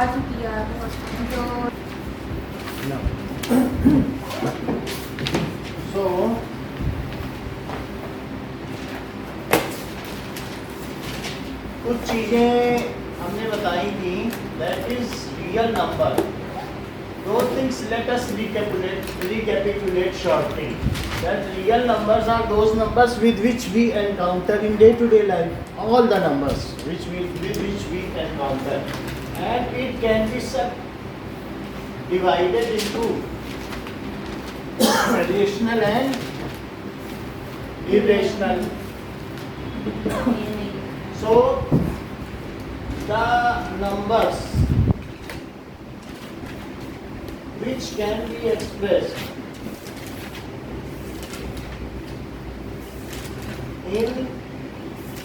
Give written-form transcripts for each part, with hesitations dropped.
आ चुकी है जो सो कुछ चीजें हमने बताई थी, that is real number. Those things let us recapitulate shortly. That real numbers are those numbers with which we encounter in day-to-day life. All the numbers with which we encounter, and it can be divided into rational and irrational. So the numbers which can be expressed in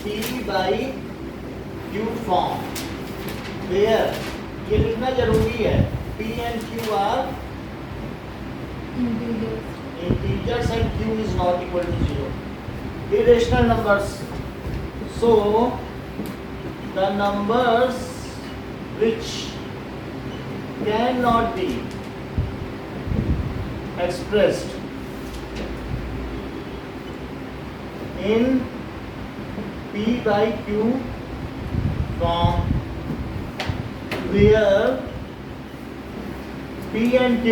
P by Q form, where ये लिखना जरूरी है, P and Q are integers and Q is not equal to 0. Irrational numbers. So the numbers which cannot be expressed in P by Q form, where P and Q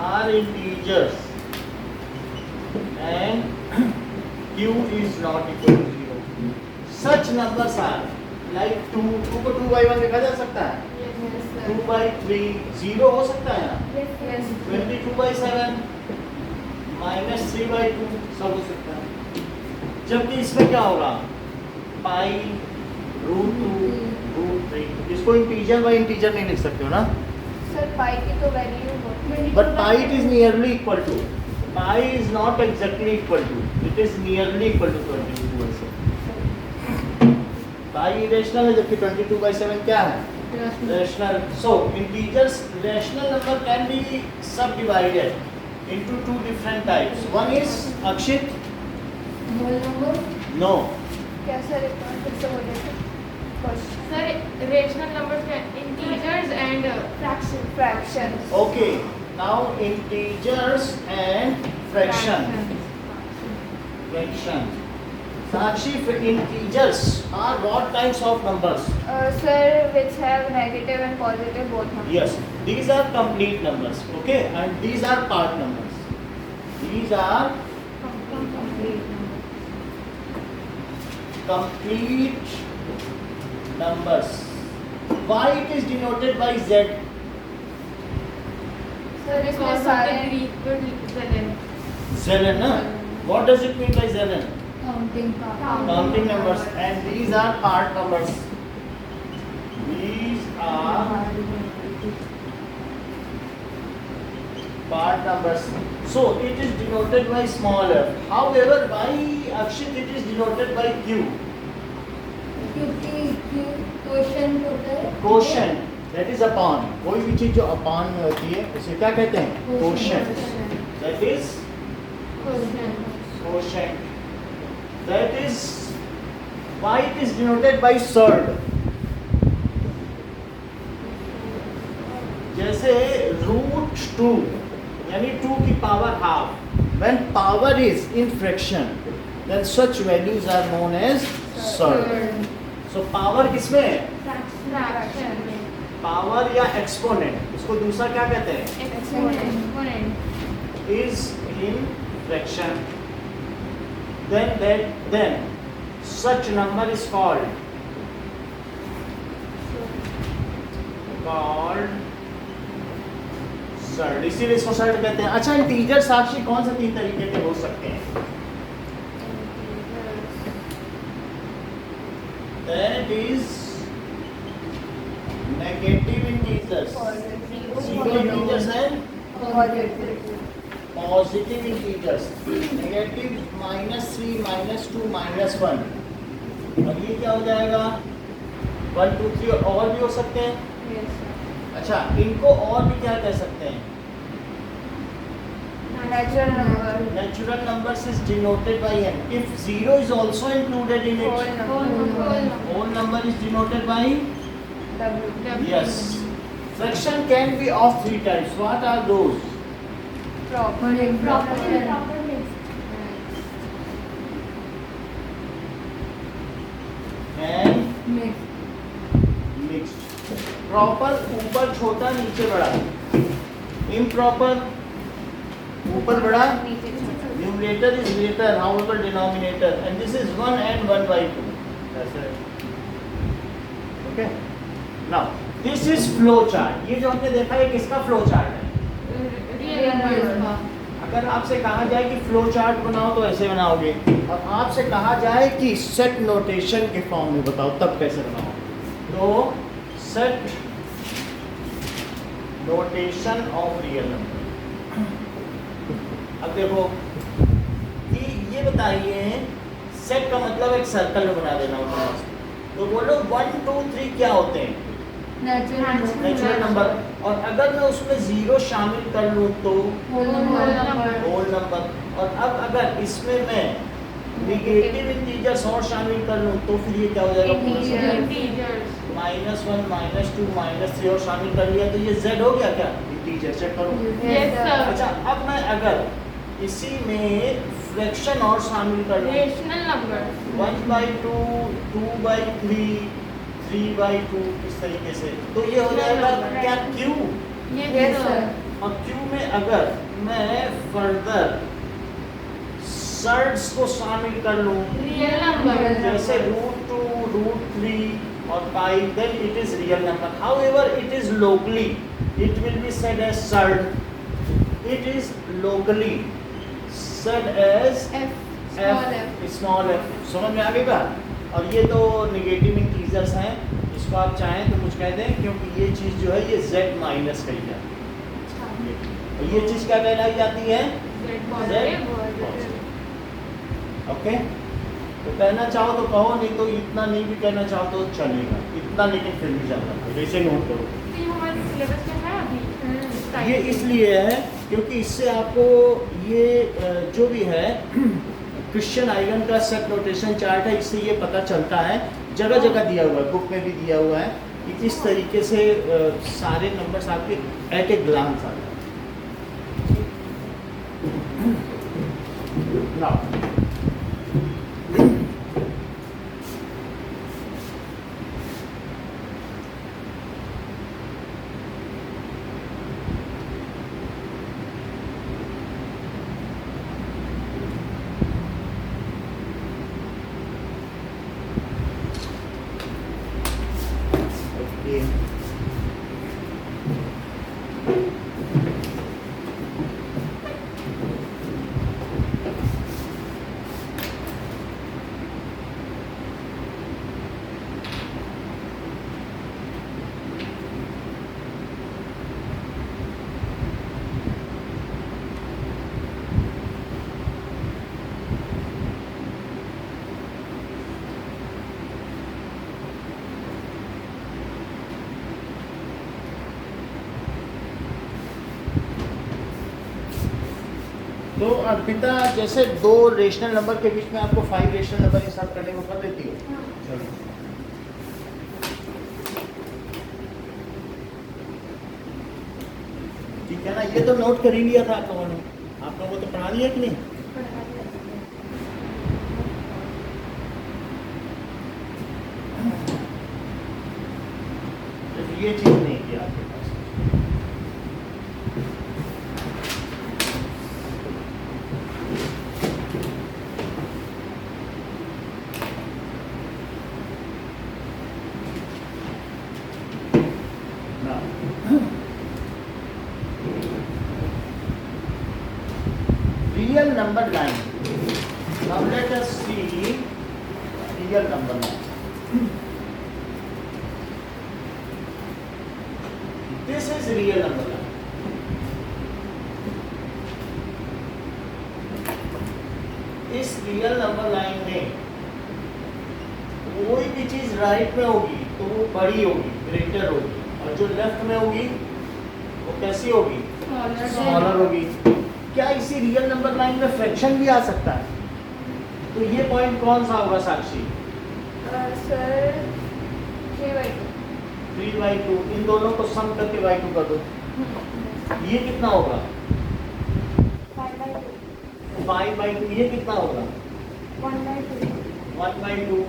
are integers and Q is not equal to 0. Such numbers are like 2 को 2 by 1 लिखा जा सकता है, 2 by 3, 0 हो सकता है ना, 22 by 7, minus 3 by 2 सब हो सकता है. जबकि इसमें क्या होगा, पाई रूट 2 रूट 3. इसको इंटीजर बाय इंटीजर नहीं लिख सकते हो ना सर. पाई की तो value but pi it is nearly equal to, pi is not exactly equal to, it is nearly equal to 22 by 7. Pi irrational है, जबकि 22 by 7 क्या है, rational. So integers, rational number can be subdivided into two different types. One is Akshit. Whole number. No. क्या sir एक बार फिर से बोलिए सर रेशनल नंबर्स में integers and fractions. Okay. Now integers and fraction. Fraction. Sakshi, integers are what kinds of numbers? Sir, which have negative and positive both numbers. Yes, these are complete numbers, okay, and these are part numbers. These are complete numbers. Why it is denoted by Z? Sir, इसमें because of सारे the Greek word Zelen. Zelen, na? What does it mean by Zelen? Counting Counting numbers, and these are part numbers. These are part numbers. So it is denoted by small f. However, by Akshit it is denoted by Q. क्योंकि question होता है Quotient, that is upon. कोई भी चीज जो upon में होती है उसे क्या कहते हैं, quotient. That is quotient. That is why it is denoted by surd. जैसे रूट 2 यानी 2 की power half. When power is in fraction, then such values are known as surd. So power किसमें है, फ्रैक्शन पावर या exponent, इसको दूसरा क्या कहते हैं, exponent. is in fraction. Then such number is called surd. इसीलिए इसको surd कहते हैं. अच्छा, इंटीजर साक्षी कौन से 3 तरीके के हो सकते हैं? That is negative integers, zero integers and positive integers, negative -3 -2 -1. अब ये क्या हो जाएगा, 1 2 3 और भी हो सकते हैं. अच्छा, इनको और भी क्या कह सकते हैं, Natural number. Natural numbers is denoted by n. If 0 is also included in Whole it, number. whole number is denoted by W. yes. Fraction can be of three types. What are those? Proper. And Mixed. mixed. Proper ऊपर छोटा नीचे बड़ा. Improper ऊपर बड़ा. नीचे छोटा. Numerator is greater, however denominator, and this is 1 and 1 by 2. That's it. Okay. Now this is flow chart. ये जो हमने देखा है किसका flow chart है? रियल नंबर अगर आपसे कहा जाए कि फ्लो चार्ट बनाओ तो ऐसे बनाओगे, और आपसे कहा जाए कि सेट नोटेशन के फॉर्म में बताओ तब कैसे बनाओ. तो set notation of real number. अब देखो कि ये बताइए सेट का मतलब एक सर्कल में बना देना होता है. तो बोलो 1 2 3 क्या होते हैं? Natural number. और अगर मैं उसमें 0 शामिल कर लूँ तो Whole number. Whole number. और अब अगर इसमें मैं निगेटिव इंटीजर्स और शामिल कर लूँ तो फिर ये क्या हो जाएगा? Integer. इंटीजर्स -1 -2 -3 और शामिल कर लिया तो ये z हो गया क्या? इंटीजर. चेक करो. Yes, sir. अच्छा अब मैं अगर इसी में फ्रैक्शन और शामिल कर लूँ रेशनल नंबर 1/2 2/3 3/2 इस तरीके से तो ये हो जाएगा क्या? q. Yes, sir. और q में अगर मैं फर्दर सर्ड्स को शामिल कर लूँ रियल नंबर जैसे √2 √3 और pi, then it is real number. However, it is locally. It will be said as surd. It is locally said as F. small f. समझ में आ गई बात? और ये तो नेगेटिव इंटीजर्स हैं. इसको आप चाहें तो कुछ कह दें क्योंकि ये चीज़ जो है ये z माइनस कही जाती है. और ये चीज़ क्या कहलाई जाती है? पॉजिटिव. ओके. तो कहना चाहो तो कहो, नहीं तो इतना नहीं भी कहना चाहो तो चलेगा. इतना लेकिन फिर भी चलता है. वैसे नोट करो. ये हमारे सिलेबस में है अभी. ये इसलिए है क्योंकि इससे आपको ये जो भी है क्रिश्चियन आइगन का सेट नोटेशन चार्ट है, इससे ये पता चलता है. जगह जगह दिया हुआ है, बुक में भी दिया हुआ है कि इस तरीके से सारे नंबर्स आपके एट ए ग्लांस आ जाते हैं. नाउ तो अर्पिता जैसे 2 रेशनल नंबर के बीच में आपको 5 रेशनल नंबर के साथ करने को कर देती हो. चलो. ठीक है ना. ये तो नोट कर ही लिया था आप लोगों ने. आप लोगों को तो पढ़ा दिया कि नहीं? ये चीज नहीं थी आपके पास. Real number line. Now let us see real number line. This is real number line. इस रियल नंबर लाइन में कोई भी चीज राइट में होगी तो वो बड़ी होगी, ग्रेटर होगी, और जो लेफ्ट में होगी वो कैसी होगी? स्मॉलर होगी. क्या इसी रियल नंबर लाइन में फ्रैक्शन भी आ सकता है? तो ये पॉइंट कौन सा होगा साक्षी? सर 3/2 3/2। इन दोनों को सम करके y2 कर दो। ये कितना होगा? 5/2 5/2। ये कितना होगा? 1/2 1/2।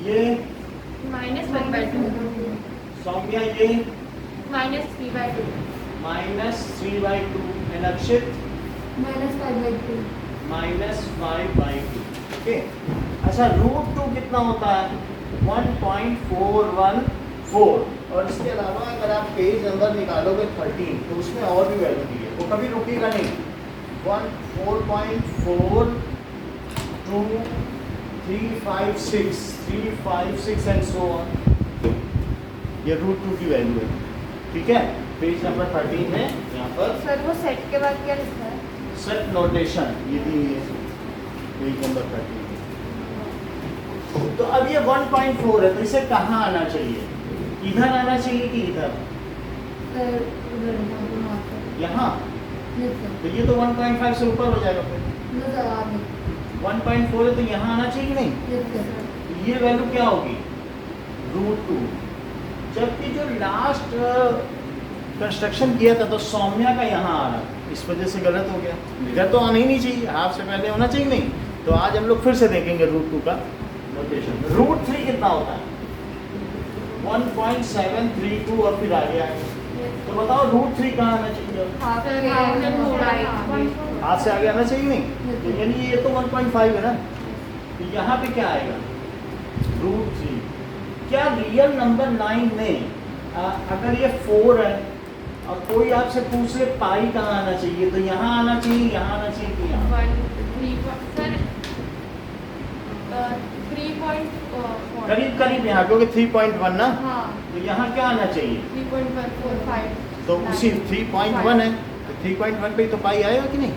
ये -1/2 सौम्या ये -3/2 -3/2 एंड अक्षित -5/2 -5/2। ओके। अच्छा √2 कितना होता है? 1.414। और इसके अलावा अगर आप पेज नंबर निकालोगे 13 तो उसमें और भी वैल्यू दी है, वो कभी रुकेगा नहीं। 4.42 एंड सो ऑन। ये √2 की वैल्यू है। ठीक है, पेज नंबर 13 में यहाँ पर सर वो सेट के बाद क्या लिखा है? सेट नोटेशन ये दी हुई है पेज नंबर 13। तो अब ये 1.4 है, तो इसे कहाँ आना चाहिए? इधर आना चाहिए कि इधर? यहाँ। तो ये तो 1.5 से ऊपर हो जाएगा फिर। 1.4 है तो यहाँ आना चाहिए कि नहीं? तो ये वैल्यू क्या होगी? √2। जबकि जो लास्ट कंस्ट्रक्शन किया था तो सौम्या का यहाँ आ रहा, इस वजह से गलत हो गया। इधर तो आना ही नहीं चाहिए, हाफ से पहले होना चाहिए नहीं। तो आज हम लोग फिर से देखेंगे √2 का नोटेशन। √3 कितना होता है? 1.732 और फिर आगे आएगा। तो बताओ √3 कहाँ आना चाहिए? हाथ से आगे आना चाहिए नहीं? तो यानी ये तो 1.5 है ना, तो यहाँ पे क्या आएगा? √3। क्या रियल नंबर लाइन में अगर ये 4 है और कोई आपसे पूछ ले पाई कहाँ आना चाहिए, तो यहाँ आना चाहिए, यहाँ आना चाहिए कि यहाँ? 3.4 करीब करीब यहाँ, क्योंकि 3.1 ना, हाँ तो यहाँ क्या आना चाहिए? 3.145 तो उसी 3.1 है, तो 3.1 पे ही तो पाई आएगा कि नहीं?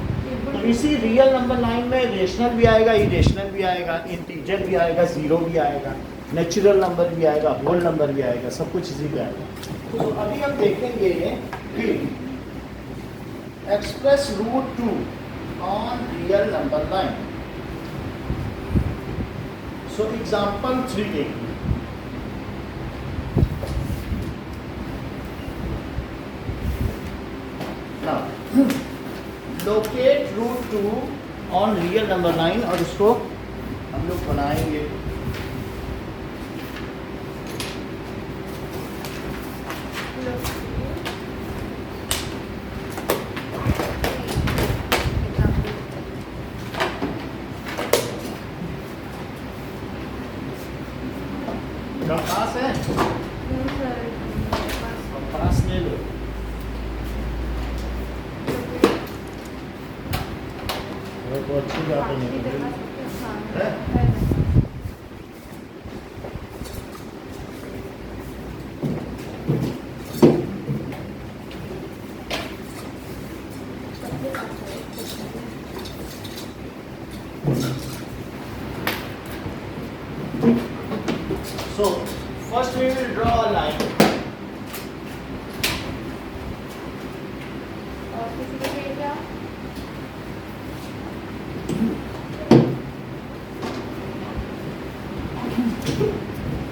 तो इसी रियल नंबर लाइन में रेशनल भी आएगा, इरेशनल भी आएगा, इंटीजर भी आएगा, जीरो भी आएगा, नेचुरल नंबर भी आएगा, होल नंबर भी आएगा, सब कुछ इसी पे आएगा। तो अभी हम देखेंगे कि express √2 on real number line. So example 3 देखिए। Now, locate √2 on real number line और उसको हम लोग बनाएंगे। कंपास है? कंपास ले लो। वो अच्छी बात नहीं है। So, first we will draw a line.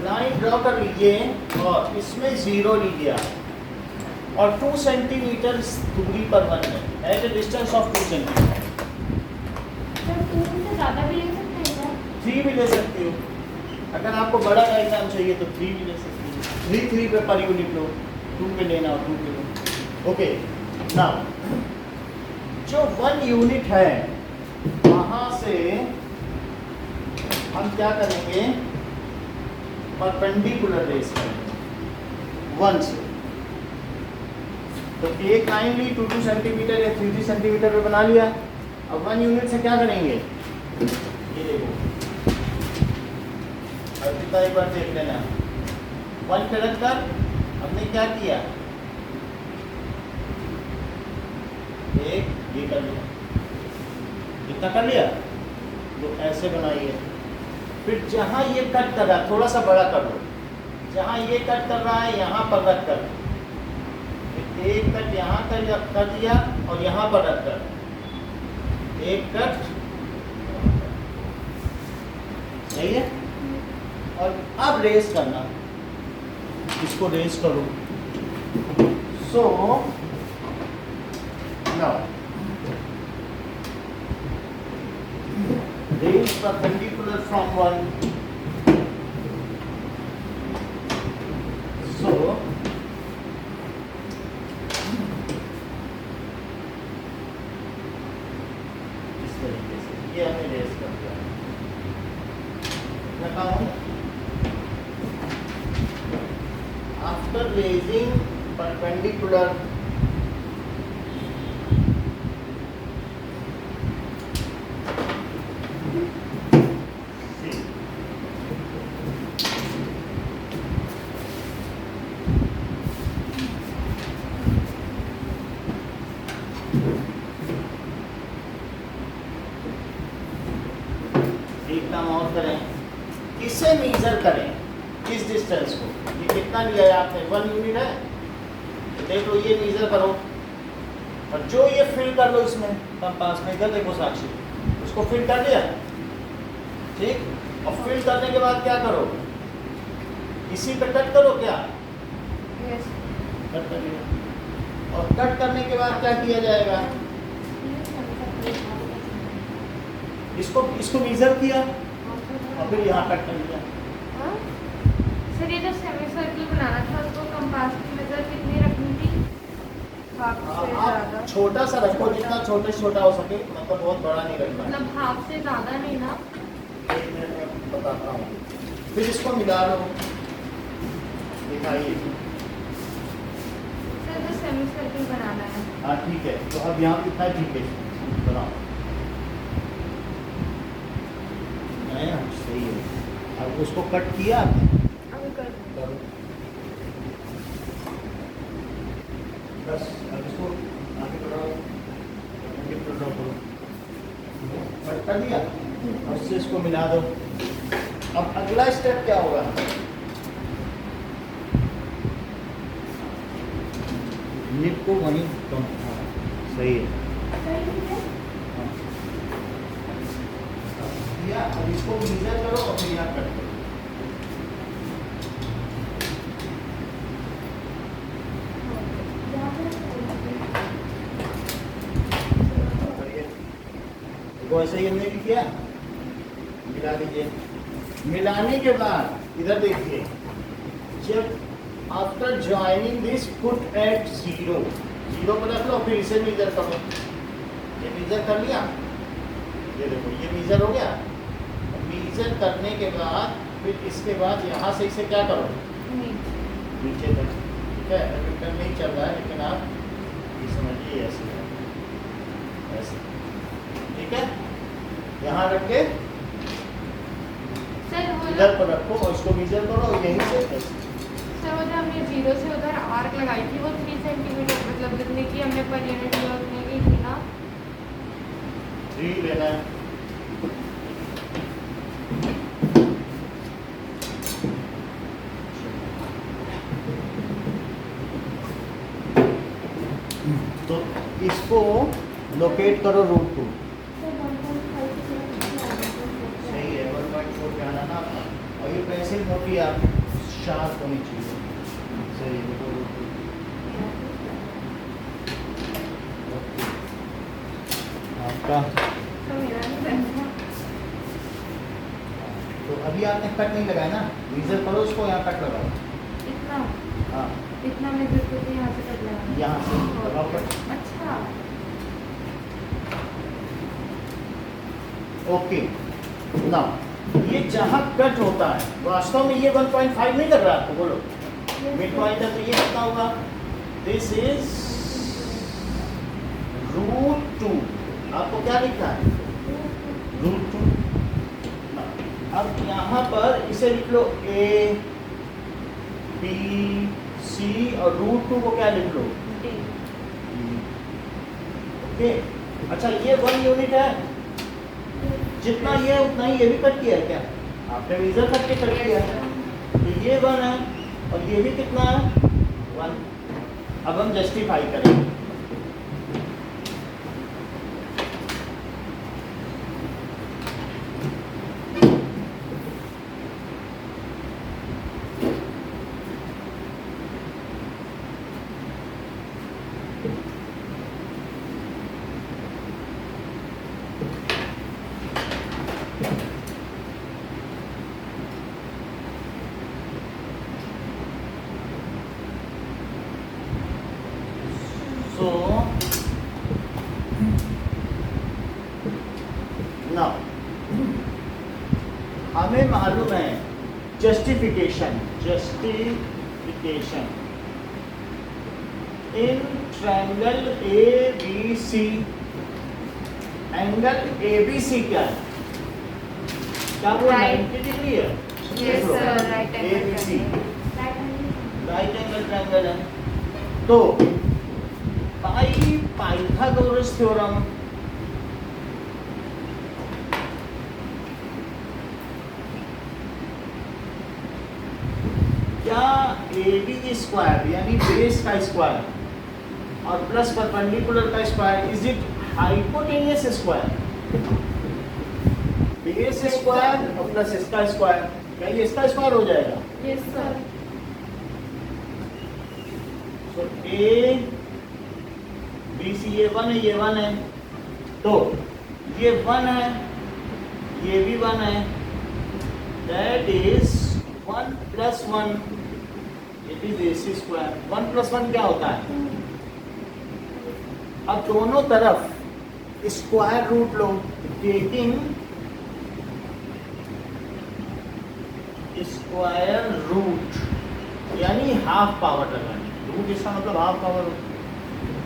Line draw कर लीजिए और इसमें 0 लीजिए आप और 2 सेंटीमीटर दूरी पर बन है at a distance of 2 centimetre. 3 भी ले सकती हो, अगर आपको बड़ा डायग्राम चाहिए तो 3 भी ले सकती हो। 3 पे पर यूनिट लो, 2 पे लेना और 2 पे लो। ओके, नाउ जो 1 यूनिट है वहाँ से हम क्या करेंगे? परपेंडिकुलर रेस करेंगे 1 से। तो एक लाइन ली 2 सेंटीमीटर या 3 सेंटीमीटर पे बना लिया। अब 1 यूनिट से क्या करेंगे? ये देखो, अर्पिता एक बार देख लेना। 1 पे रख कर हमने क्या किया? एक ये कर लिया, कितना कर लिया? तो ऐसे बनाइए। फिर जहाँ ये कट कर रहा है थोड़ा सा बड़ा कर लो, जहाँ ये कट कर रहा है यहाँ पर रख कर एक कट यहाँ कर दिया और यहाँ पर रख कर एक कट, सही है। और अब रेस करना, इसको रेस करो। So now raise perpendicular from one. So इस तरीके से ये हमें रेस कर दिया। मैं कहूँ after raising perpendicular एक काम और करें, किसे मेजर करें, किस डिस्टेंस को, ये कितना लिया है आपने, 1 यूनिट है, देख लो ये मेजर करो और जो ये फिल कर लो इसमें कंपास में, इधर देखो साक्षी, उसको फिल कर दिया, ठीक। और फिल करने के बाद क्या करो, इसी पे कट करो, क्या Yes. कट कर दिया। और कट करने के बाद क्या किया जाएगा, इसको मेजर किया और फिर यहाँ कट कर दिया। सर ये जो सेमी सर्कल बनाना था उसको कंपास की मेजर कितनी रखनी थी? हाफ से आप ज़्यादा। छोटा सा रखो, जितना छोटे से छोटा हो सके, मतलब बहुत बड़ा नहीं रखना। मतलब हाफ से ज़्यादा नहीं ना? एक मिनट में बताता हूँ, फिर इसको मिला लो, दिखाइए। सर जो सेमी सर्कल बनाना है। हाँ ठीक है, तो अब यहाँ कितना, ठीक है बनाओ, है ना, सही है। अब उसको कट किया आपने, अभी कर करो। बस अब इसको आगे बढ़ाओ, आगे बढ़ाओ, करो, कट कर दिया और इससे इसको मिला दो। अब अगला स्टेप क्या होगा, लिप को वहीं कम, हाँ, सही है। हाँ। या अब इसको मेजर करो और फिर यहाँ कट करो। देखो ऐसे ही हमने भी किया, मिला दीजिए। मिलाने के बाद इधर देखिए, जब after joining this put at 0 पर रख लो, फिर इसे मेजर करो। ये मेजर कर लिया, ये देखो ये मेजर हो गया। मेजर करने के बाद फिर इसके बाद यहाँ से इसे क्या करो, नीचे तक, ठीक है। अभी नहीं चल रहा है लेकिन आप ये समझिए, ऐसे ऐसे, ठीक है। यहाँ रख के सर वो जो इधर पर रखो और इसको मेजर करो और यहीं से ऐसे। सर वो जो हमने 0 से उधर आर्क लगाई थी वो 3 सेंटीमीटर, मतलब जितने की हमने पर यूनिट लिया उतने की थी ना? 3 लेना है। तो इसको लोकेट करो रूट 2, सही है। 1.4 पे आना ना आपका, और ये पेंसिल मोटी आप शार्प होनी चाहिए, सही है। देखो रूट 2 आपका। तो मेरा नहीं बनता। तो अभी आपने कट नहीं लगाया ना, मेजर करो उसको, यहाँ कट लगाओ। इतना हाँ, इतना मेजर करके यहाँ से कट लगाना। यहाँ से लगाओ कट। अच्छा ओके नाउ ये जहाँ कट होता है, वास्तव में ये 1.5 नहीं कर रहा आपको, बोलो मिड पॉइंट है, तो ये कितना होगा, दिस इज √2। आपको क्या लिखना है, √2। अब यहाँ पर इसे लिख लो A B C और √2 को क्या लिख लो, ओके। अच्छा ये 1 यूनिट है, जितना ये उतना ही ये भी कट किया है क्या, आपने मेजर करके कट किया है, तो ये 1 है और ये भी कितना है, 1। अब हम जस्टिफाई करेंगे, So now हमें मालूम है justification in triangle ABC, angle ABC क्या है? क्या वो Right. 90 डिग्री है? Yes, sir. Right angle ABC triangle. Right angle triangle है। तो बाई पाइथागोरस थ्योरम क्या AB स्क्वायर यानी बेस का स्क्वायर और प्लस परपेंडिकुलर का square is it hypotenuse square? Base square और प्लस इसका स्क्वायर, क्या ये इसका स्क्वायर हो जाएगा? Yes sir. तो ए बी सी ये 1 है, ये 1 है, तो ये 1 है, ये भी 1 है, that is 1 plus 1 it is AC square. 1 plus 1 क्या होता है? अब दोनों तरफ स्क्वायर रूट लो, टेकिंग स्क्वायर रूट यानी हाफ पावर लगानी, रूट इसका मतलब हाफ पावर,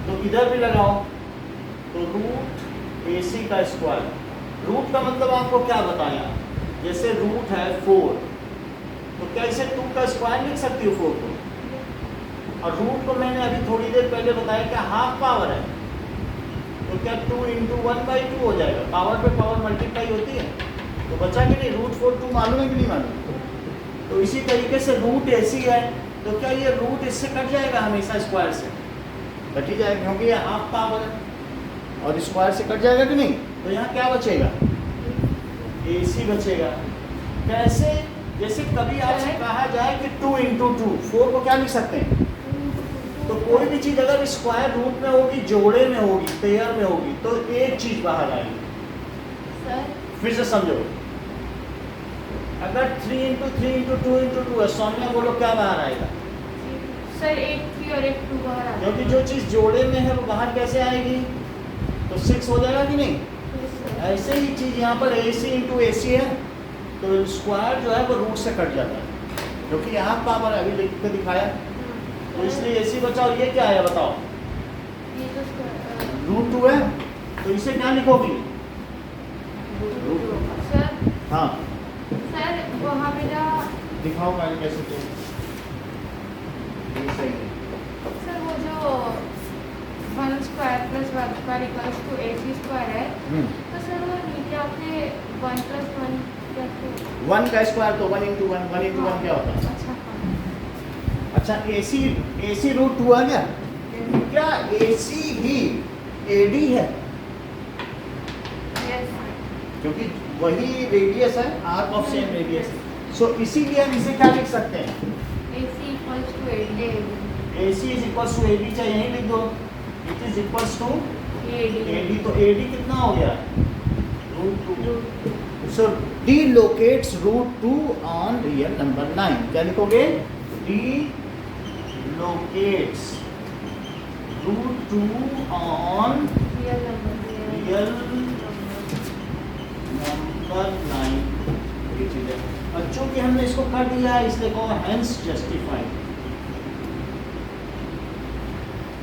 तो इधर भी लगाओ तो रूट AC का स्क्वायर। रूट का मतलब आपको क्या बताया, जैसे रूट है 4 तो क्या इसे 2 का स्क्वायर लिख सकती हो 4 को, और रूट को मैंने अभी थोड़ी देर पहले बताया क्या हाफ पावर है, तो क्या 2 × 1/2 हो जाएगा, पावर पे पावर मल्टीप्लाई होती है, तो बचा कि नहीं, रूट 4 2 मालूम है कि नहीं मालूम? तो इसी तरीके से रूट AC है, तो क्या ये रूट इससे कट जाएगा हमेशा, स्क्वायर से कट ही जाएगा क्योंकि ये हाफ पावर है, और स्क्वायर से कट जाएगा कि नहीं, तो यहाँ क्या बचेगा? AC बचेगा। कैसे? जैसे कभी आपसे कहा जाए कि 2 × 2 4 को क्या लिख सकते हैं, तो कोई भी चीज अगर स्क्वायर रूट में होगी, जोड़े में होगी, पेयर में होगी, तो एक चीज बाहर आएगी। सर फिर से समझो, अगर 3 × 3 × 2 × 2 है, सौम्या बोलो क्या बाहर आएगा? सर एक 3 और एक 2 बाहर आ क्योंकि जो चीज जोड़े में है वो बाहर कैसे आएगी, तो 6 हो जाएगा कि नहीं? जाएगा। ऐसे ही चीज यहाँ पर AC × AC है, तो स्क्वायर जो है वो रूट से कट जाता है, क्योंकि यहाँ पावर अभी लिख के दिखाया, तो इसलिए AC बचा, और ये क्या है बताओ? ये तो रूट 2 है, तो इसे क्या लिखोगी? सर हाँ सर वहाँ पे जा दिखाओ मैंने कैसे तो ये सही है। सर वो जो 1² + 1² = AC² है, तो सर वो नीचे आपने 1 + 1 कैसे? 1 का स्क्वायर तो 1 × 1 1 × 1 क्या होता है? अच्छा हाँ। अच्छा AC रूट 2 आ गया। क्या AC ही AD है? यस क्योंकि वही रेडियस है, आर्क ऑफ सेम रेडियस, सो इसीलिए हम इसे क्या लिख सकते हैं? AC = AD। AC = AD, चाहे यहीं लिख दो, it is equals to AD, तो AD कितना हो गया? Root 2। So D locates root 2 on real number 9, क्या लिखोगे? D locates root 2 on real number real number 9, ये चीज है। और चूंकि हमने इसको कर दिया है इसलिए कहो हेंस जस्टिफाइड,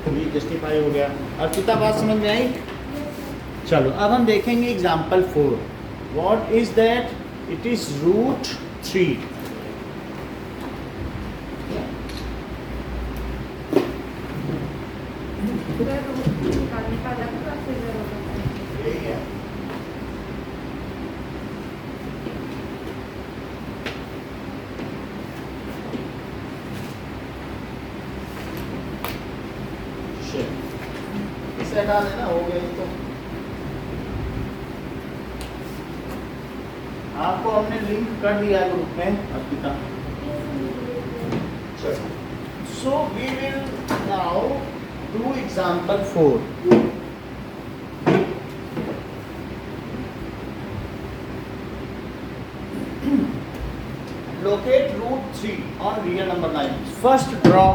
तो ये जस्टिफाई हो गया। और कितना बात समझ में आई? चलो अब हम देखेंगे example 4। What is that? It is root 3। निकालने का अलग प्रोसीजर होता है। यही है। इसे हटा देना, हो गया तो। आपको हमने लिंक कर दिया ग्रुप में Arpita. So we will now do example 4. Locate root 3 on real number 9. First draw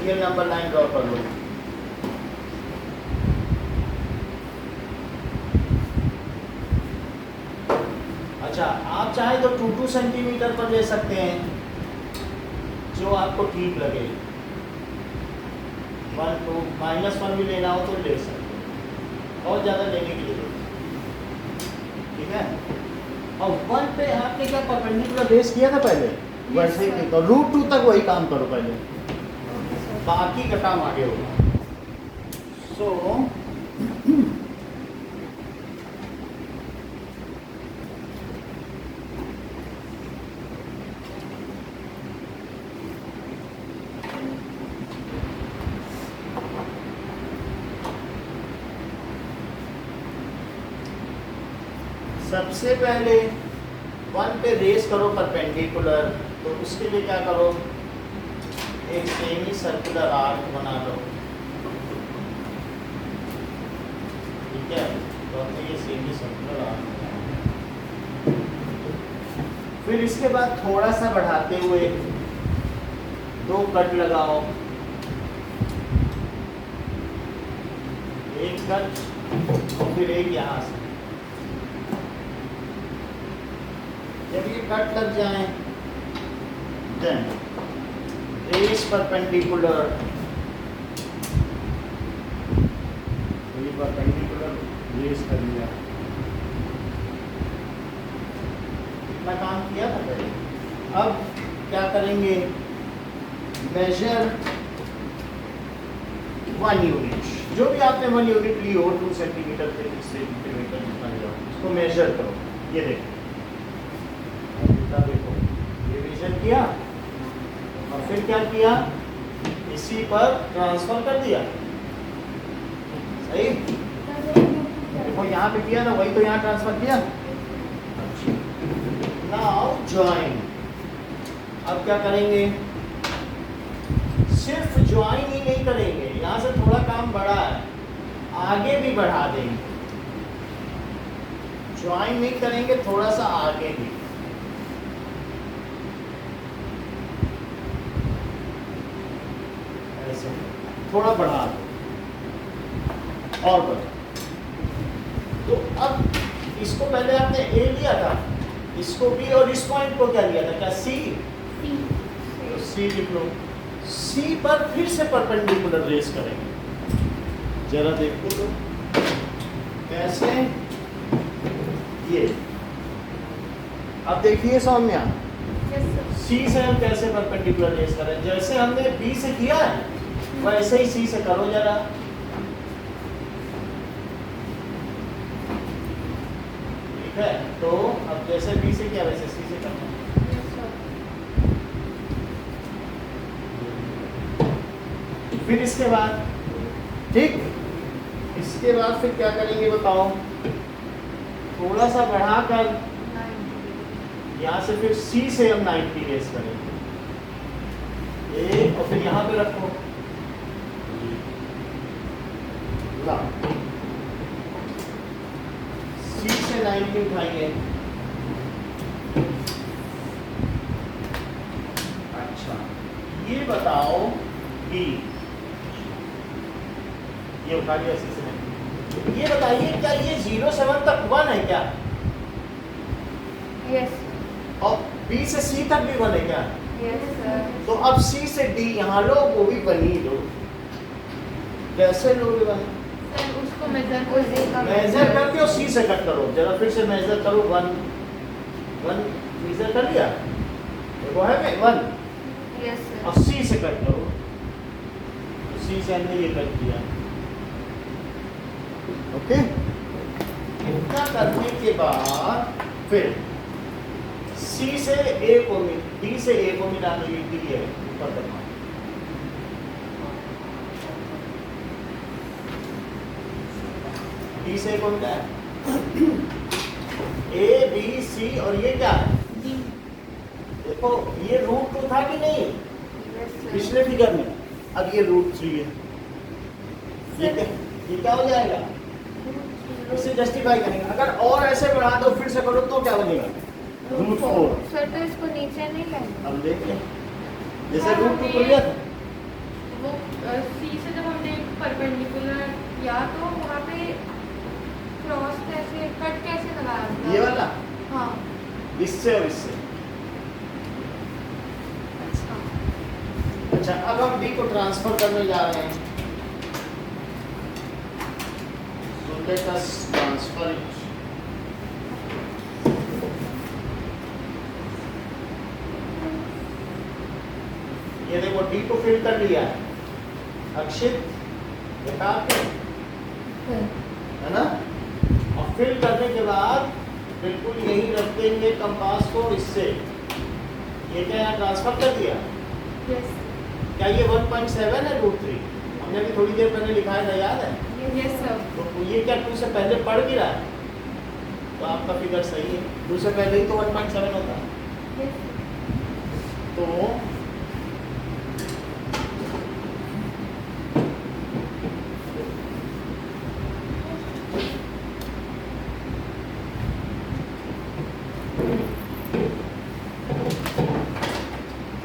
ये नंबर लाइन ड्रॉ कर लो। अच्छा, आप चाहे तो 2 सेंटीमीटर पर ले सकते हैं, जो आपको ठीक लगे। 1 2 -1 भी लेना हो तो ले सकते हैं, बहुत ज़्यादा लेने की जरूरत नहीं। ठीक है। और 1 पे आपने क्या परपेंडिकुलर रेस किया था पहले, वैसे ही तो √2 तक वही काम करो पहले, बाकी का काम आगे होगा। सो सबसे पहले 1 पे रेस करो परपेंडिकुलर, तो उसके लिए क्या करो, एक सेमी सर्कुलर आर्क बना लो। ठीक है, तो हमने ये सेमी सर्कुलर आर्क बनाया। फिर इसके बाद थोड़ा सा बढ़ाते हुए 2 कट लगाओ, एक कट और फिर एक यहाँ से। जब ये कट लग जाए देन रेस परपेंडिकुलर, ये परपेंडिकुलर रेस कर लिया। इतना काम किया था पहले। अब क्या करेंगे, मेजर 1 यूनिट, जो भी आपने 1 यूनिट ली हो, 2 सेंटीमीटर से 3 सेंटीमीटर बन जाओ, उसको मेजर करो। ये देखो, देखो ये मेजर किया और फिर क्या किया, इसी पर ट्रांसफर कर दिया। सही, देखो यहाँ पे किया ना, वही तो यहाँ ट्रांसफर किया। Now join. अब क्या करेंगे, सिर्फ ज्वाइन ही नहीं करेंगे, यहाँ से थोड़ा काम बढ़ा है, आगे भी बढ़ा देंगे। ज्वाइन नहीं करेंगे, थोड़ा सा आगे भी। ऐसे थोड़ा बढ़ा दो और बढ़ा। तो अब इसको पहले आपने ए लिया था, इसको बी, और इस पॉइंट को क्या लिया था, क्या सी? तो सी लिख लो। सी पर फिर से परपेंडिकुलर रेस करेंगे। जरा देखो तो कैसे, ये अब देखिए सौम्या, सी से हम कैसे परपेंडिकुलर रेस करें। जैसे हमने बी से किया है वैसे ही सी से करो जरा। ठीक है, तो अब जैसे बी से किया वैसे सी से करना। फिर इसके बाद, ठीक, इसके बाद फिर क्या करेंगे बताओ, थोड़ा सा बढ़ाकर यहाँ से फिर सी से हम 90 रेस करेंगे, और फिर यहाँ पे रखो। सी से 90 उठाएंगे। अच्छा, ये बताओ बी, ये उठा लिया सी से 90। ये बताइए क्या ये 0 से 1 तक 1 है क्या? यस। और बी से सी तक भी 1 है क्या? Yes sir. तो अब सी से डी यहाँ लो, वो भी 1 ही लो। कैसे लोगे भाई? सर उसको मेजर मेजर करके और सी से कट करो। जरा फिर से मेजर करो, 1 मेजर कर लिया, देखो है 1, यस सर। और सी से कट करो। तो सी से हमने ये कट किया। ओके, इतना करने के बाद फिर सी से ए को डी से ए को मिला दो, ये डी है ऊपर करना। डी से ए को मिला है, ए बी सी, और ये क्या है? देखो ये √2 था कि नहीं पिछले फिगर में, अब ये √3 है। ये क्या हो जाएगा, इसे जस्टिफाई करेंगे। अगर और ऐसे बढ़ा दो फिर से करो तो क्या बनेगा, √4। सर तो इसको नीचे नहीं लाएंगे? अब देख लें, जैसे √2 को लिया था वो सी से जब हमने परपेंडिकुलर किया तो वहाँ पे क्रॉस कैसे कट कैसे लगाया था? ये वाला हाँ। इससे और इससे। अच्छा अब हम डी को ट्रांसफर करने जा रहे हैं। So let us transfer it. ये देखो डी को फिल कर लिया है। अक्षित देखा आपने, है ना? और फिल करने के बाद बिल्कुल यही रख देंगे कंपास को इससे। ये क्या यहाँ ट्रांसफर कर दिया? यस क्या ये 1.7 है √3? हमने भी थोड़ी देर पहले लिखा है ना, याद है? Yes sir. तो ये क्या 2 से पहले पढ़ भी रहा है? तो आपका फिगर सही है, 2 से पहले ही तो 1.7 होता है। यस तो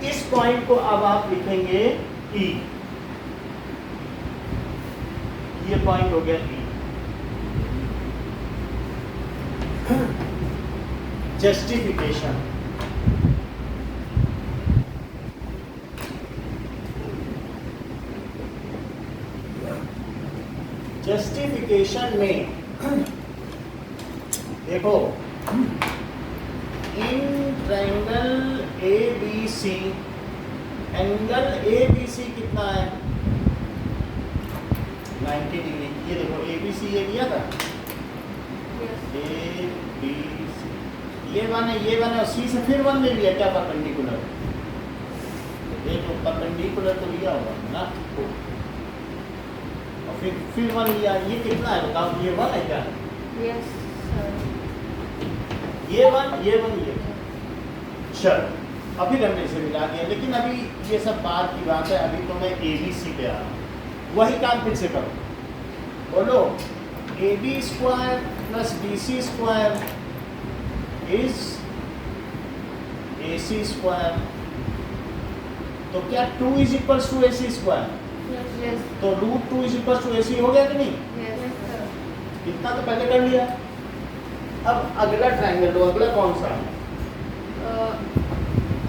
इस पॉइंट को अब आप लिखेंगे E। ये पॉइंट हो गया E। जस्टिफिकेशन, जस्टिफिकेशन में देखो in triangle ABC, angle ABC कितना है? 90 डिग्री। ये देखो ABC ये दिया था, ABC ये वन है, ये वन है, सी से फिर वन ले लिया क्या? परपेंडिकुलर। ये तो परपेंडिकुलर तो लिया होगा ना, और फिर वन लिया। ये कितना है बताओ? ये वन है क्या? Yes sir. ये वन, ये वन, ये वन। चलो अब फिर हमने इसे मिला दिया, लेकिन अभी ये सब बात की बात है। अभी तो मैं ABC पे आ रहा हूँ। वही काम फिर से करो, बोलो AB square plus BC square is AC square. तो क्या 2 is equals to AC square? Yes तो √2 इज इक्वल्स टू AC हो गया कि नहीं? Yes sir. इतना तो पहले कर लिया। अब अगला ट्रायंगल लो। अगला कौन सा?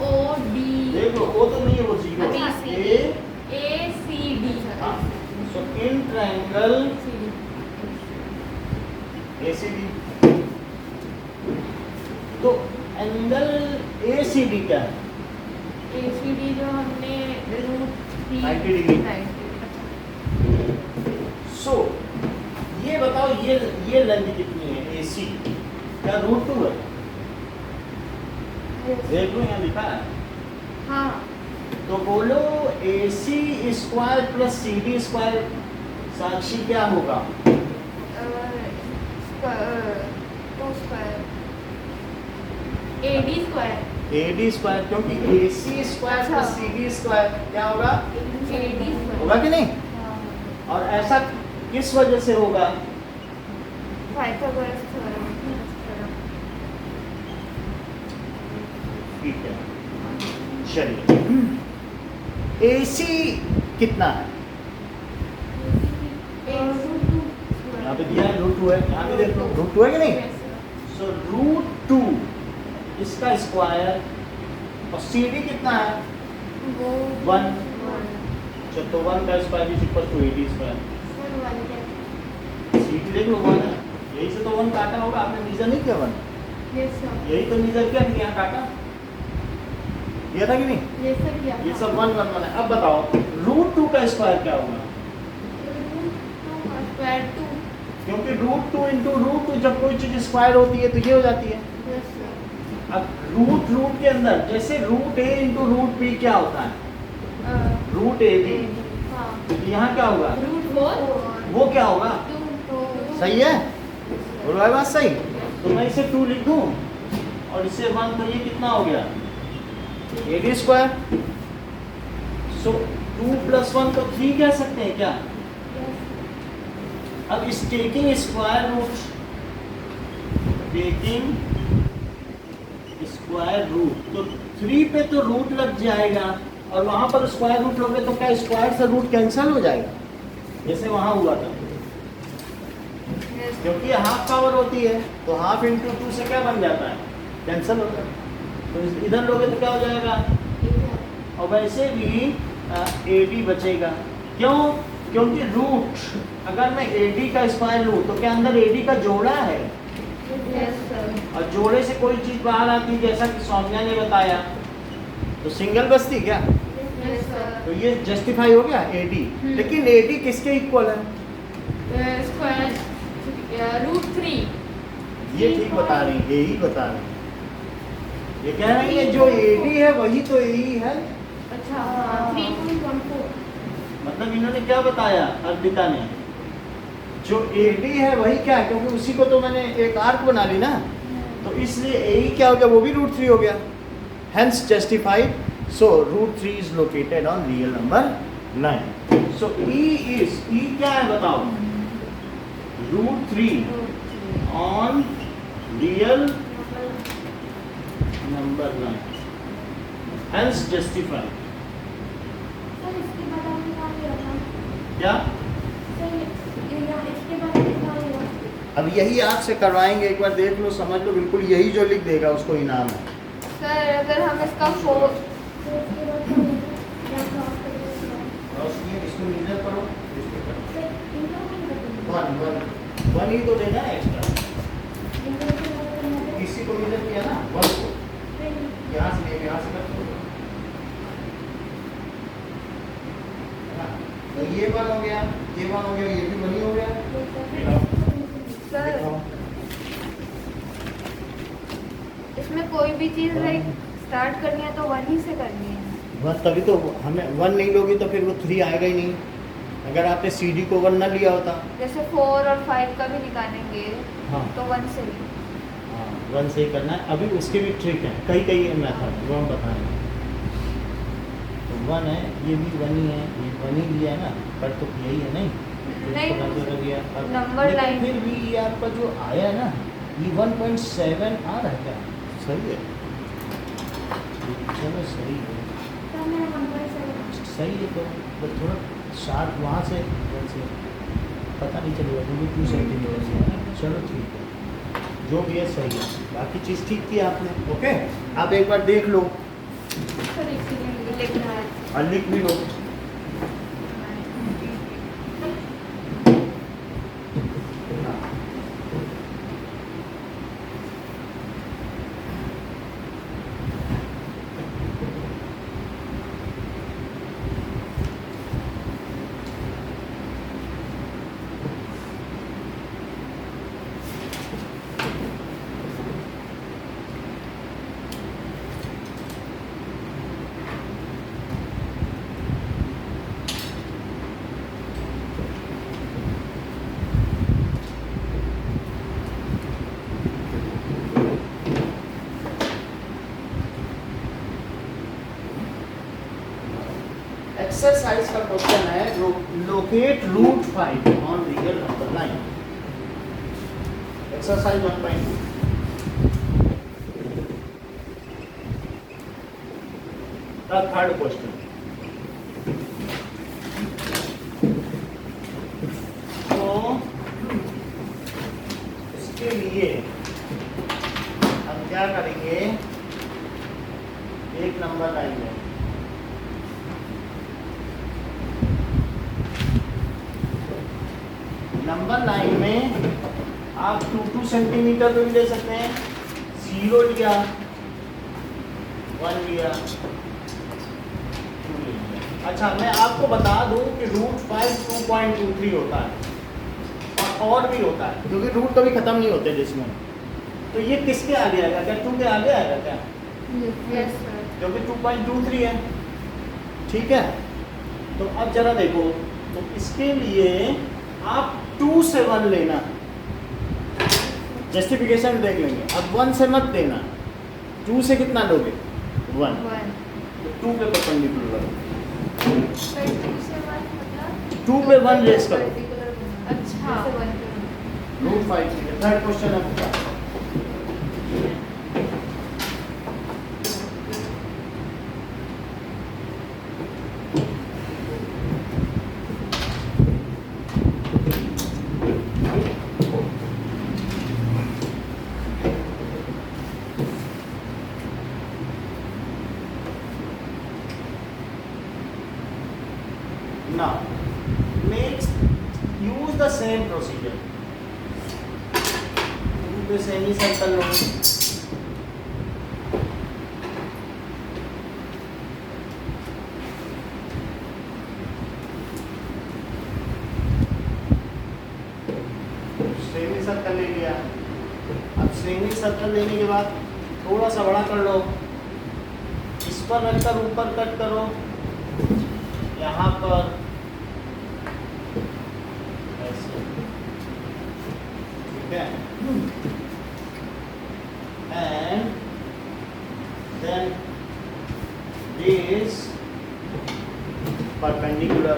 OD देख लो, ओ तो नहीं है, वो जीरो। BC ACD हाँ, सो इन ट्रायंगल ACD, तो एंगल ACD क्या है? ACD जो हमने √3 90 डिग्री। सो ये बताओ ये लेंथ कितनी है AC? क्या √2 है? देख लो यहाँ लिखा है। हाँ। तो बोलो AC square plus CD square Sakshi क्या होगा? AD square. AD स्क्वायर, क्योंकि AC square plus CD square क्या होगा? AD स्क्वायर होगा कि नहीं? और ऐसा किस वजह से होगा? Pythagoras theorem. ठीक है, चलिए AC कितना है? यहाँ पे दिया है √2 है, यहाँ भी देख लो √2 है कि नहीं? सो √2 इसका स्क्वायर, और CD कितना है? 1। तो 1 का square is equal to AD square. CD देख लो 1 है, यही से तो 1 काटा होगा। आपने मीजर नहीं किया 1? यही तो मीजर किया, फिर यहाँ काटा, किया था कि नहीं? ये सब 1 1 1 है। अब बताओ √2 का स्क्वायर क्या होगा? क्योंकि √2 इंटू √2 जब कोई चीज स्क्वायर होती है तो ये हो जाती है। अब रूट के अंदर जैसे √a इंटू √b क्या होता है? √ab। तो यहाँ क्या होगा? वो क्या होगा? सही है, बोलो है बात सही? तो मैं इसे 2 लिख दूं और इसे 1, तो ये कितना हो गया? AD square. सो 2 + 1 तो 3 कह सकते हैं क्या? अब इस टेकिंग स्क्वायर रूट, तो 3 पे तो रूट लग जाएगा और वहां पर स्क्वायर रूट लोगे तो क्या स्क्वायर से रूट कैंसिल हो जाएगा, जैसे वहां हुआ था, क्योंकि हाफ पावर होती है तो हाफ इंटू 2 से क्या बन जाता है, कैंसिल हो जाता है। तो इधर लोगे तो क्या हो जाएगा, और वैसे भी AD बचेगा। क्यों, क्योंकि रूट अगर मैं AD का स्क्वायर लूँ तो क्या अंदर AD का जोड़ा है, और जोड़े से कोई चीज बाहर आती जैसा कि सौम्या ने बताया, तो सिंगल बचती क्या, तो ये जस्टिफाई हो गया AD। लेकिन AD किसके इक्वल है, स्क्वायर रूट 3। ये ठीक बता रही, यही बता रही, ये कह रही है जो AD है वही तो AE है। अच्छा 3.14। मतलब इन्होंने क्या बताया अर्पिता ने, जो AD है वही क्या है, क्योंकि उसी को तो मैंने एक आर्क बना ली ना, तो इसलिए AE क्या हो गया, वो भी रूट 3 हो गया, hence justified. So root 3 is located on real number 9। So E क्या है बताओ, root 3 on real number 9, hence justified. Sir इसके बाद आपने कहा लिया था, क्या, सर इसके बाद आपने कहा लिया। अब यही आपसे करवाएंगे, एक बार देख लो समझ लो, बिल्कुल यही जो लिख देगा उसको इनाम है। सर अगर हम इसका 4 तो इसके बाद क्या क्रॉस करेंगे, और इसको मीजर करो, इसको करो। सर इनका नहीं करेंगे, वन ही तो देना है एक्स्ट्रा, इनका के बाद करना है, किसी को मीजर किया ना, वन को फिर यहाँ से ले, यहाँ से कर दो, है ना? तो ये वन हो गया, ये वन हो गया, ये भी वन ही हो गया। सर इसमें कोई भी चीज लाइक स्टार्ट करनी है तो 1 ही से करनी है। बस तभी तो हमें वन नहीं लोगी तो फिर वो 3 आएगा ही नहीं, अगर आपने CD को 1 ना लिया होता। जैसे 4 और 5 का भी निकालेंगे हाँ तो 1 से भी। हाँ, 1 से ही करना है। अभी उसके भी ट्रिक है, कई मेथड वो हम बताएंगे। तो 1 है, ये भी 1 ही है, ये 1 ही लिया है ना, पर तो यही है नहीं, नहीं, इसको कर दो दिया। अब नंबर लेकिन लाइन फिर भी ये आपका जो आया है ना, ये 1.7 आ रहा है क्या, सही है, चलो सही है, सर मेरा 1.7 सही है। तो थोड़ा शार्प वहाँ से पता नहीं चलेगा, क्योंकि 2 सेंटीमीटर से, चलो ठीक है, जो भी है सही है, बाकी चीज़ ठीक की आपने। ओके, आप एक बार देख लो सर इसीलिए लिखना है। और लिख भी लो। एक्सरसाइज का क्वेश्चन है, locate root 5 on real number 9। Exercise 1.2 का थर्ड क्वेश्चन। तो इसके लिए हम क्या करेंगे, एक नंबर लाएंगे, नंबर 9 में आप 2 सेंटीमीटर भी ले सकते हैं, 0 लिया, 1 लिया, 2 लिया। अच्छा, मैं आपको बता दूं कि रूट 5 2.23 होता है, और भी होता है, क्योंकि रूट कभी खत्म नहीं होते जिसमें। तो ये किसके आगे आएगा, क्या 2 के आगे आएगा क्या, यस सर। क्योंकि 2.23 है, ठीक है। तो अब जरा देखो, तो इसके लिए आप 2 से 1 लेना, जस्टिफिकेशन देख लेंगे। अब 1 से मत देना, 2 से कितना लोगे, 1, 1 तो 2 पे परपेंडिकुलर, सर 2 से 1 मतलब 2 पे 1 रेस करो, अच्छा 1 रूट 5। थर्ड क्वेश्चन आपका, Now, use the same procedure. तो सेमी सर्कल लो, सेमी सर्कल ले लिया। अब सेमी सर्कल लेने के बाद थोड़ा सा बड़ा कर लो, इस पर रखकर ऊपर कट करो, यहाँ पर ऐसे, ठीक है। And then this perpendicular,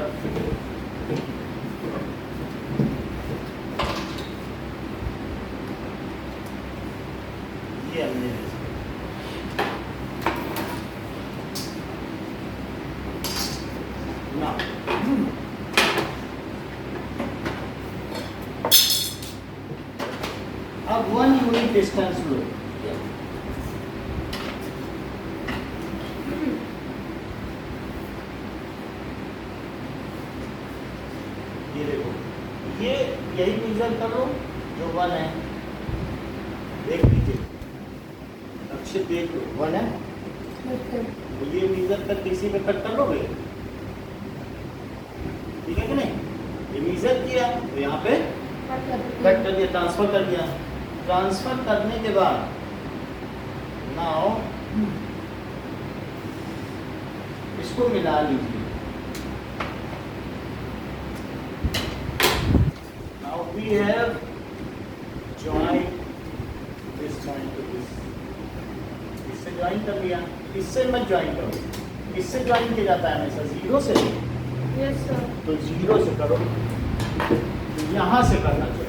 ये हमने now अब 1 यूनिट डिस्टेंस लो, ये देखो, ये यही मेजर कर लो जो 1 है, देख लीजिए, अक्षर देख लो 1 है, तो ये मेजर कर इसी पे कट कर लोगे, ठीक है कि नहीं। ये मेजर किया तो यहाँ पे कट कर दिया, ट्रांसफर कर दिया। ट्रांसफर करने के बाद नाउ इसको मिला लीजिए। Now we have join this point to this, इससे ज्वाइन कर लिया, इससे मत ज्वाइन करो, इससे ज्वाइन किया जाता है हमेशा 0 से। Yes sir. तो 0 से करो, यहाँ से करना चाहिए।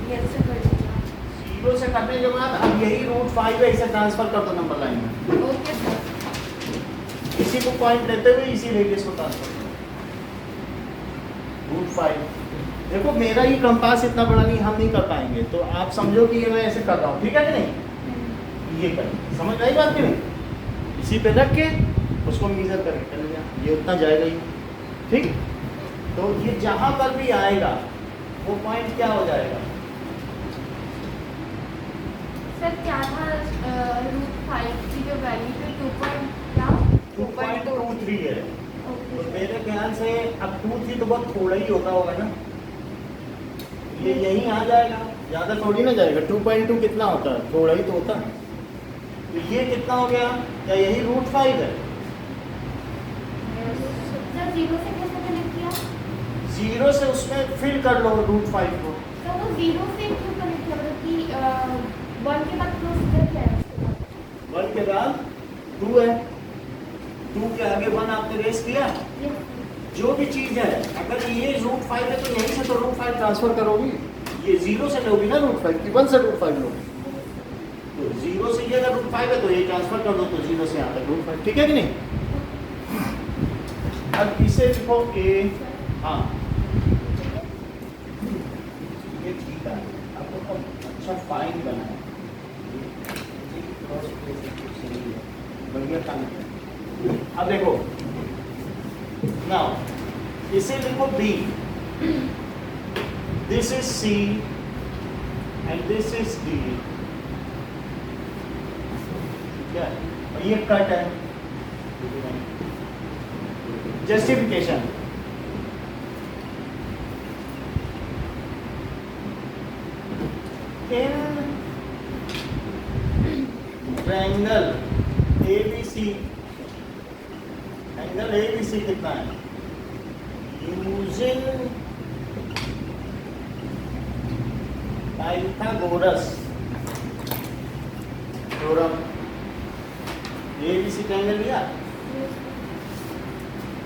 यस सर कर दीजिए। 0 से करने के बाद अब यही √5 है, इसे ट्रांसफर कर दो नंबर लाइन में। Okay sir. इसी को पॉइंट देते हुए इसी रेडियस को ट्रांसफर करो, √5। देखो मेरा ये कंपास इतना बड़ा नहीं, हम नहीं कर पाएंगे, तो आप समझो कि ये मैं ऐसे कर रहा हूँ, ठीक है कि नहीं। ये कर, समझ आई बात कि नहीं। इसी पे रख के उसको मीजर करके कर लिया, ये उतना जाएगा ही, ठीक। तो ये जहाँ पर भी आएगा वो पॉइंट क्या हो जाएगा, सर क्या था √5 की जो वैल्यू थी 2.23 है। ओके तो मेरे ख्याल से अब 2.3 तो बहुत थोड़ा ही होता होगा ना, ये यहीं आ जाएगा, ज़्यादा थोड़ी ना जाएगा। 2.2 कितना होता है, थोड़ा ही तो होता है। तो ये कितना हो गया, क्या यही √5 है। सर 0 से कैसे कनेक्ट किया? 0 से उसमें फिल कर लो √5 को। सर वो 0 से क्यों कनेक्ट किया, मतलब कि 1 के बाद प्रोसीजर क्या है उसके बाद? 1 के बाद 2 है, 2 के आगे 1 आपने रेस किया। Yes. जो भी चीज़ है, अगर ये √5 है तो यहीं से तो √5 ट्रांसफर करोगी। ये 0 से लोगी ना √5 की, 1 से √5 लोगी। तो 0 से ये अगर √5 है तो ये ट्रांसफर कर दो, तो 0 से यहाँ तक √5, ठीक है कि नहीं। अब इसे लिखो A, हाँ ये ठीक है, आपको अब अच्छा फाइन बना है, बढ़िया काम है। अब देखो नाउ इसे लिखो B, this is C and this is D, ठीक है। और ये कट है, justification. In triangle ABC, angle ABC कितना है, using Pythagoras theorem. ABC triangle लिया,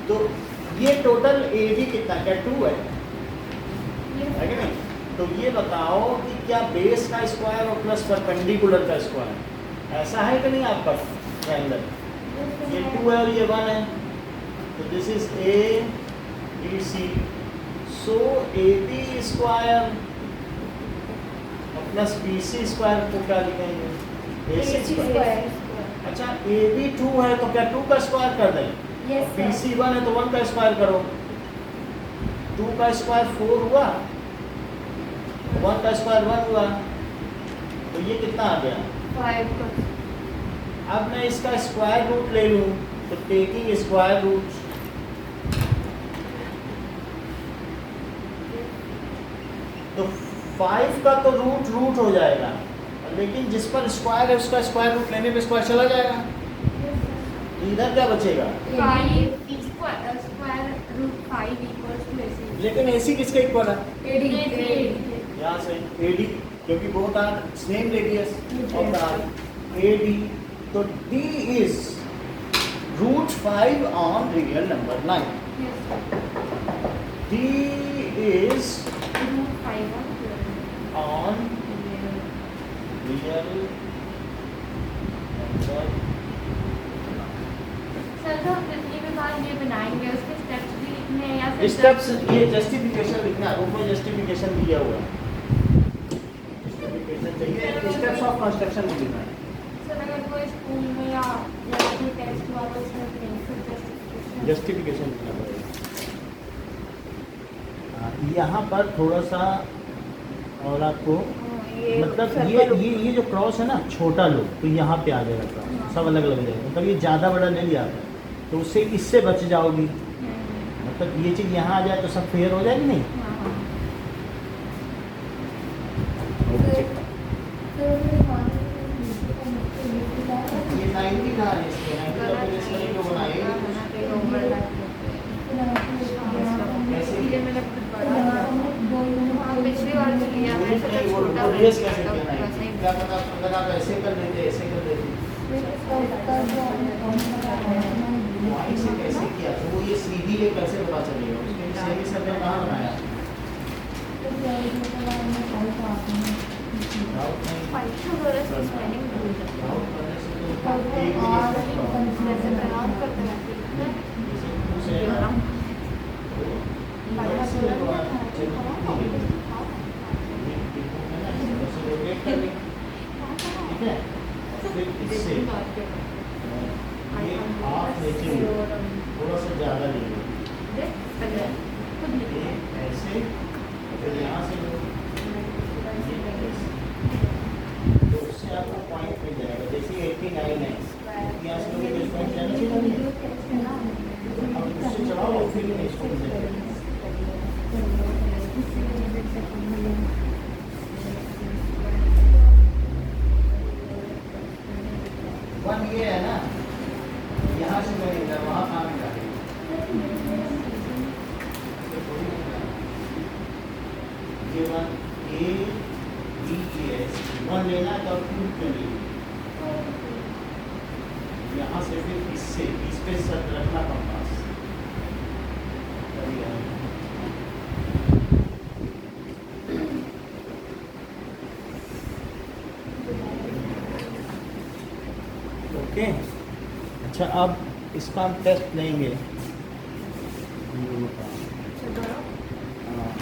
तो ये टोटल AB कितना है, क्या 2 है कि नहीं। तो ये बताओ कि क्या बेस का स्क्वायर और प्लस परपेंडिकुलर का स्क्वायर ऐसा है कि नहीं आपका ट्रायंगल। ये 2 है और ये 1 है, तो this is ABC, so AB square और प्लस BC स्क्वायर को क्या लिखेंगे, AC स्क्वायर। अच्छा AB 2 है तो क्या 2 का स्क्वायर कर दें? Yes, sir. BC 1 है तो 1 का स्क्वायर करो। 2 का स्क्वायर 4 हुआ, 1 का स्क्वायर 1 हुआ, तो ये कितना आ गया? 5 का अब मैं इसका स्क्वायर रूट ले लूं तो टेकिंग स्क्वायर रूट, तो 5 का तो रूट रूट हो जाएगा, लेकिन जिस पर स्क्वायर है उसका स्क्वायर रूट लेने पे स्क्वायर चला जाएगा, इधर क्या बचेगा? 5 square root 5 equals to AC। लेकिन AC किसके इक्वल है? AD यहाँ से AD, क्योंकि both are same radius of the arc AD, तो D इज root 5 on real number line. D is root 5 on real number। Sir तो जितनी भी बार ये बनाएंगे उसके स्टेप्स भी लिखने हैं या फिर स्टेप्स, ये जस्टिफिकेशन लिखना है, ऊपर जस्टिफिकेशन दिया हुआ है, जस्टिफिकेशन चाहिए, स्टेप्स ऑफ कंस्ट्रक्शन भी लिखना है। सर अगर कोई स्कूल में या अपने टेस्ट हुआ तो उसमें जस्टिफिकेशन जस्टिफिकेशन लिखना पड़ेगा। यहाँ पर थोड़ा सा और आपको मतलब ये जो क्रॉस है ना, छोटा लो तो यहाँ पे आ जाएगा क्रॉस, सब अलग अलग हो जाएगा, मतलब ये ज़्यादा बड़ा ले लिया आपने तो उससे इससे बच जाओगी, मतलब ये चीज़ यहाँ आ जाए तो सब फेयर हो जाएगी नहीं। ये 90 कहाँ है इसके? 90 का तो इसमें नहीं लोग बनाए। पिछली बार जो लिया है नहीं, वो रेडियस कैसे देना है? क्या पता अगर आप ऐसे कर देते, ऐसे कर देते, वहीं से कैसे किया तो वो ये सीधी है, कैसे पता चलेगा? उसके लिए सेमी सर्कल कहाँ बनाया? डाउट नहीं, डाउट करने से तो एक जैसे है ना, तो ऐसे लगवा रोटेट कर लें, ठीक है, और फिर इससे ये हाफ नीचे थोड़ा सा ज़्यादा ले ऐसे, फिर यहाँ से लो, तो उससे आपको पॉइंट मिल जाएगा। जैसे 89 है, यहाँ से लोग इस पॉइंट जाना चाहिए, अब उससे चलाओ और फिर इसको मिल जाएगा। वन ये है ना, यहाँ से मैं इधर वहाँ कहाँ मिला है? ये one A B A S one लेना है तो क्यूब क्यों नहीं? यहाँ से फिर इससे इस पे सर रखना कंपास, तभी आएगा। ओके, अच्छा अब इसका हम टेस्ट लेंगे। हाँ,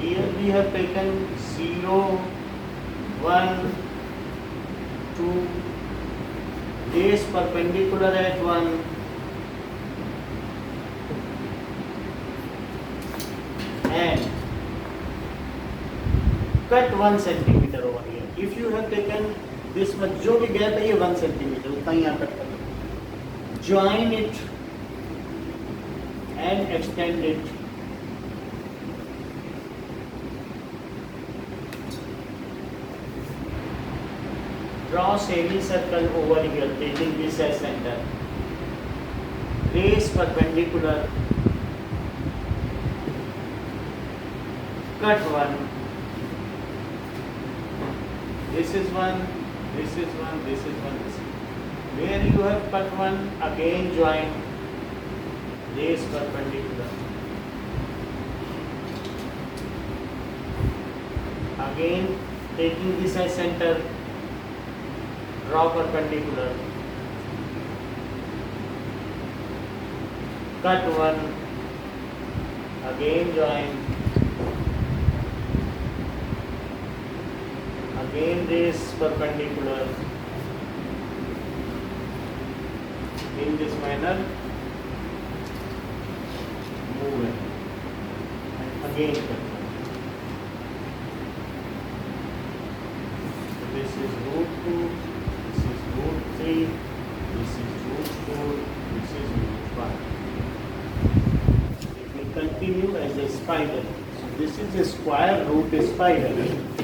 here we have taken 0, 1, 2, base perpendicular at 1, and cut 1 centimeter over here. If you have taken this much, जो भी गैप है ये 1 centimeter, उतना ही यहाँ कट कर लो. Join it and extend it. Draw semicircle over here, taking this as center. Trace perpendicular. Cut 1. This is 1, this is 1, this is 1, this is 1. Where you have cut 1, again join. Trace perpendicular. Again, taking this as center, draw perpendicular, cut one, again join, again this perpendicular, in this manner, move it, and again cut one. This is root 2, this is root 3, this is root 4, this is root 5. It will continue as a spiral. So this is a square root spiral.